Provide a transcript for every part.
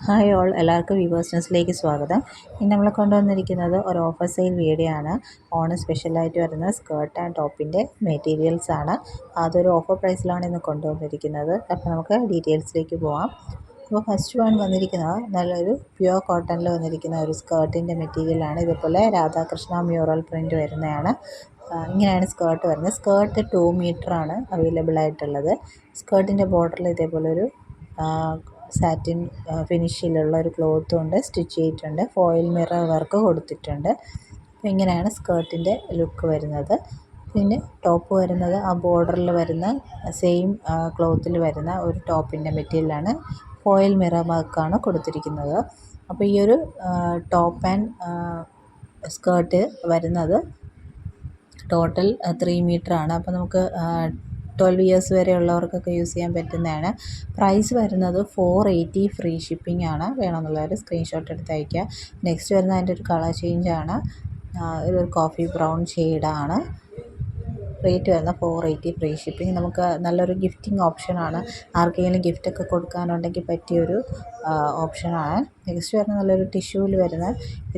Hi all, എല്ലാവർക്കും viewers ന്യൂസിലേക്ക് സ്വാഗതം. ഇന്ന് നമ്മൾ കൊണ്ടുവന്നിരിക്കുന്നത് ഒരു ഓഫർ സെയിൽ വീഡിയോ ആണ്. ഓണം സ്പെഷ്യലായിട്ട് വരുന്ന സ്കേർട്ട് ആൻഡ് ടോപ്പിൻ്റെ മെറ്റീരിയൽസ് ആണ്. അതൊരു ഓഫർ പ്രൈസിലാണ് ഇന്ന് കൊണ്ടുവന്നിരിക്കുന്നത്. അപ്പോൾ നമുക്ക് ഡീറ്റെയിൽസിലേക്ക് പോവാം. അപ്പോൾ ഫസ്റ്റ് വൺ വന്നിരിക്കുന്നത് നല്ലൊരു പ്യുവർ കോട്ടണിൽ വന്നിരിക്കുന്ന ഒരു സ്കേർട്ടിൻ്റെ മെറ്റീരിയലാണ്. ഇതുപോലെ രാധാകൃഷ്ണ മ്യൂറൽ പ്രിൻ്റ് വരുന്നതാണ്. ഇങ്ങനെയാണ് സ്കേർട്ട് വരുന്നത്. സ്കേർട്ട് 2 മീറ്ററാണ് അവൈലബിൾ ആയിട്ടുള്ളത്. സ്കേർട്ടിൻ്റെ ബോർഡറിൽ ഇതേപോലെ ഒരു സാറ്റിൻ ഫിനിഷിലുള്ള ഒരു ക്ലോത്ത് കൊണ്ട് സ്റ്റിച്ച് ചെയ്തിട്ടുണ്ട്. ഫോയിൽ മിറർ വർക്ക് കൊടുത്തിട്ടുണ്ട്. അപ്പോൾ ഇങ്ങനെയാണ് സ്കേർട്ടിൻ്റെ ലുക്ക് വരുന്നത്. പിന്നെ ടോപ്പ് വരുന്നത് ആ ബോർഡറിൽ വരുന്ന സെയിം ക്ലോത്തിൽ വരുന്ന ഒരു ടോപ്പിൻ്റെ മെറ്റീരിയലാണ്. ഫോയിൽ മിറർ വർക്കാണ് കൊടുത്തിരിക്കുന്നത്. അപ്പോൾ ഈ ഒരു ടോപ്പ് ആൻഡ് സ്കേർട്ട് വരുന്നത് ടോട്ടൽ 3 മീറ്ററാണ്. അപ്പോൾ നമുക്ക് 12 ഇയേഴ്സ് വരെ ഉള്ളവർക്കൊക്കെ യൂസ് ചെയ്യാൻ പറ്റുന്നതാണ്. പ്രൈസ് വരുന്നത് 480 ഫ്രീ ഷിപ്പിംഗ് ആണ്. വേണമെന്നുള്ളവർ സ്ക്രീൻഷോട്ട് എടുത്ത് അയയ്ക്കുക. നെക്സ്റ്റ് വരുന്നത് അതിൻ്റെ ഒരു കളർ ചേഞ്ചാണ്. ഇതൊരു കോഫി ബ്രൗൺ ഷെയ്ഡാണ്. റേറ്റ് വരുന്നത് 480 ഫ്രീ ഷിപ്പിംഗ്. നമുക്ക് നല്ലൊരു ഗിഫ്റ്റിംഗ് ഓപ്ഷനാണ്. ആർക്കെങ്കിലും ഗിഫ്റ്റൊക്കെ കൊടുക്കാനുണ്ടെങ്കിൽ പറ്റിയൊരു ഓപ്ഷനാണ്. നെക്സ്റ്റ് വരുന്നത് നല്ലൊരു ടിഷ്യൂവിൽ വരുന്ന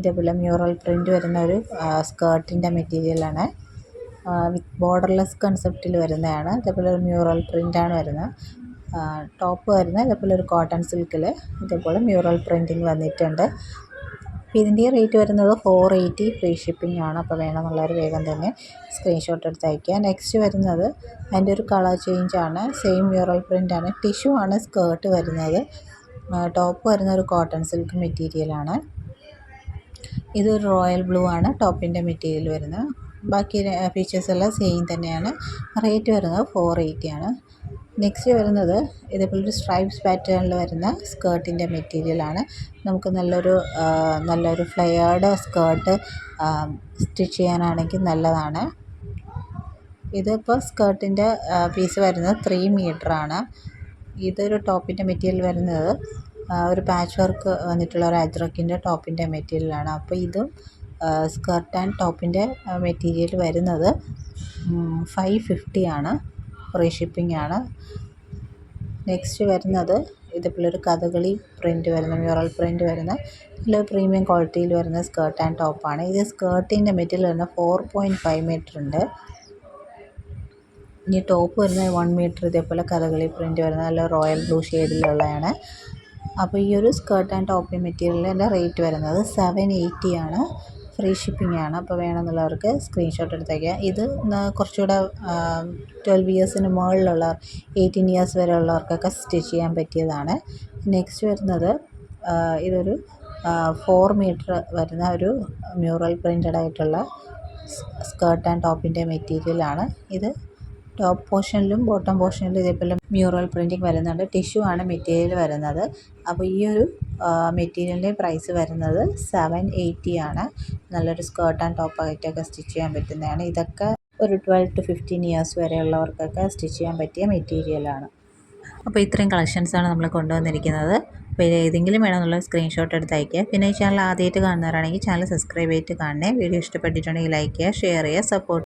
ഇതേപോലെ മ്യൂറൽ പ്രിൻ്റ് വരുന്ന ഒരു സ്കേർട്ടിൻ്റെ മെറ്റീരിയലാണ്. വിത്ത് ബോർഡർലെസ് കൺസെപ്റ്റിൽ വരുന്നതാണ്. ഇതേപോലെ ഒരു മ്യൂറൽ പ്രിൻ്റാണ് വരുന്നത്. ടോപ്പ് വരുന്നത് ഇതേപോലെ ഒരു കോട്ടൺ സിൽക്കിൽ ഇതേപോലെ മ്യൂറൽ പ്രിൻറ്റിങ് വന്നിട്ടുണ്ട്. അപ്പോൾ ഇതിൻ്റെ റേറ്റ് വരുന്നത് 480 ഫ്രീ ഷിപ്പിംഗ് ആണ്. അപ്പോൾ വേണമെന്നുള്ളവർ വേഗം തന്നെ സ്ക്രീൻഷോട്ട് എടുത്ത് അയയ്ക്കുക. നെക്സ്റ്റ് വരുന്നത് അതിൻ്റെ ഒരു കളർ ചേഞ്ചാണ്. സെയിം മ്യൂറൽ പ്രിൻ്റാണ്. ടിഷ്യൂ ആണ് സ്കേർട്ട് വരുന്നത്. ടോപ്പ് വരുന്ന ഒരു കോട്ടൺ സിൽക്ക് മെറ്റീരിയലാണ്. ഇതൊരു റോയൽ ബ്ലൂ ആണ് ടോപ്പിൻ്റെ മെറ്റീരിയൽ വരുന്നത്. ബാക്കി ഫീച്ചേഴ്സ് എല്ലാം സെയിം തന്നെയാണ്. റേറ്റ് വരുന്നത് 480 ആണ്. നെക്സ്റ്റ് വരുന്നത് ഇതേപോലൊരു സ്ട്രൈപ്സ് പാറ്റേണിൽ വരുന്ന സ്കേർട്ടിൻ്റെ മെറ്റീരിയലാണ്. നമുക്ക് നല്ലൊരു ഫ്ലെയർഡ് സ്കേർട്ട് സ്റ്റിച്ച് ചെയ്യാനാണെങ്കിൽ നല്ലതാണ്. ഇതിപ്പോൾ സ്കേർട്ടിൻ്റെ പീസ് വരുന്നത് 3 മീറ്ററാണ്. ഇതൊരു ടോപ്പിൻ്റെ മെറ്റീരിയൽ വരുന്നത് ഒരു പാച്ച് വർക്ക് വന്നിട്ടുള്ള ഒരു അജ്രക്കിൻ്റെ ടോപ്പിൻ്റെ മെറ്റീരിയലാണ്. അപ്പോൾ ഇതും സ്കേർട്ട് ആൻഡ് ടോപ്പിൻ്റെ മെറ്റീരിയൽ വരുന്നത് 550 ആണ്. ഫ്രീ ഷിപ്പിംഗ് ആണ്. നെക്സ്റ്റ് വരുന്നത് ഇതേപോലൊരു കഥകളി പ്രിൻ്റ് വരുന്ന മ്യൂറൽ പ്രിൻ്റ് വരുന്ന നല്ല പ്രീമിയം ക്വാളിറ്റിയിൽ വരുന്ന സ്കേർട്ട് ആൻഡ് ടോപ്പാണ്. ഇത് സ്കേർട്ടിൻ്റെ മെറ്റീരിയൽ വരുന്നത് 4.5 മീറ്റർ ഉണ്ട്. ഇനി ടോപ്പ് വരുന്നത് 1 മീറ്റർ ഇതേപോലെ കഥകളി പ്രിൻ്റ് വരുന്ന നല്ല റോയൽ ബ്ലൂ ഷെയ്ഡിലുള്ളതാണ്. അപ്പോൾ ഈ ഒരു സ്കേർട്ട് ആൻഡ് ടോപ്പ് മെറ്റീരിയലിൻ്റെ റേറ്റ് വരുന്നത് 780 ആണ്. ഫ്രീ ഷിപ്പിംഗ് ആണ്. അപ്പോൾ വേണമെന്നുള്ളവർക്ക് സ്ക്രീൻഷോട്ട് എടുത്തേക്കുക. ഇത് കുറച്ചുകൂടെ 12 ഇയേഴ്സിന് മുകളിലുള്ള 18 ഇയേഴ്സ് വരെ ഉള്ളവർക്കൊക്കെ സ്റ്റിച്ച് ചെയ്യാൻ പറ്റിയതാണ്. നെക്സ്റ്റ് വരുന്നത് ഇതൊരു 4 മീറ്റർ വരുന്ന ഒരു മ്യൂറൽ പ്രിൻ്റഡ് ആയിട്ടുള്ള സ്കേർട്ട് ആൻഡ് ടോപ്പിൻ്റെ മെറ്റീരിയലാണ്. ഇത് ടോപ്പ് പോർഷനിലും ബോട്ടം പോർഷനിലും ഇതേപോലെ മ്യൂറൽ പ്രിൻറ്റിങ് വരുന്നുണ്ട്. ടിഷ്യൂ ആണ് മെറ്റീരിയൽ വരുന്നത്. അപ്പോൾ ഈ ഒരു മെറ്റീരിയലിൻ്റെ പ്രൈസ് വരുന്നത് 780 ആണ്. നല്ലൊരു സ്കേർട്ട് ആൻഡ് ടോപ്പായിട്ടൊക്കെ സ്റ്റിച്ച് ചെയ്യാൻ പറ്റുന്നതാണ്. ഇതൊക്കെ ഒരു 12 to 15 ഇയേഴ്സ് വരെയുള്ളവർക്കൊക്കെ സ്റ്റിച്ച് ചെയ്യാൻ പറ്റിയ മെറ്റീരിയലാണ്. അപ്പോൾ ഇത്രയും കളക്ഷൻസാണ് നമ്മൾ കൊണ്ടുവന്നിരിക്കുന്നത്. അപ്പോൾ ഇത് ഏതെങ്കിലും വേണമെന്നുള്ള സ്ക്രീൻഷോട്ട് എടുത്ത് അയയ്ക്കുക. പിന്നെ ഈ ചാനൽ ആദ്യമായിട്ട് കാണുന്നവരാണെങ്കിൽ ചാനൽ സബ്സ്ക്രൈബ് ചെയ്തിട്ട് കാണണേ. വീഡിയോ ഇഷ്ടപ്പെട്ടിട്ടുണ്ടെങ്കിൽ ലൈക്ക് ചെയ്യുക, ഷെയർ ചെയ്യുക, സപ്പോർട്ട്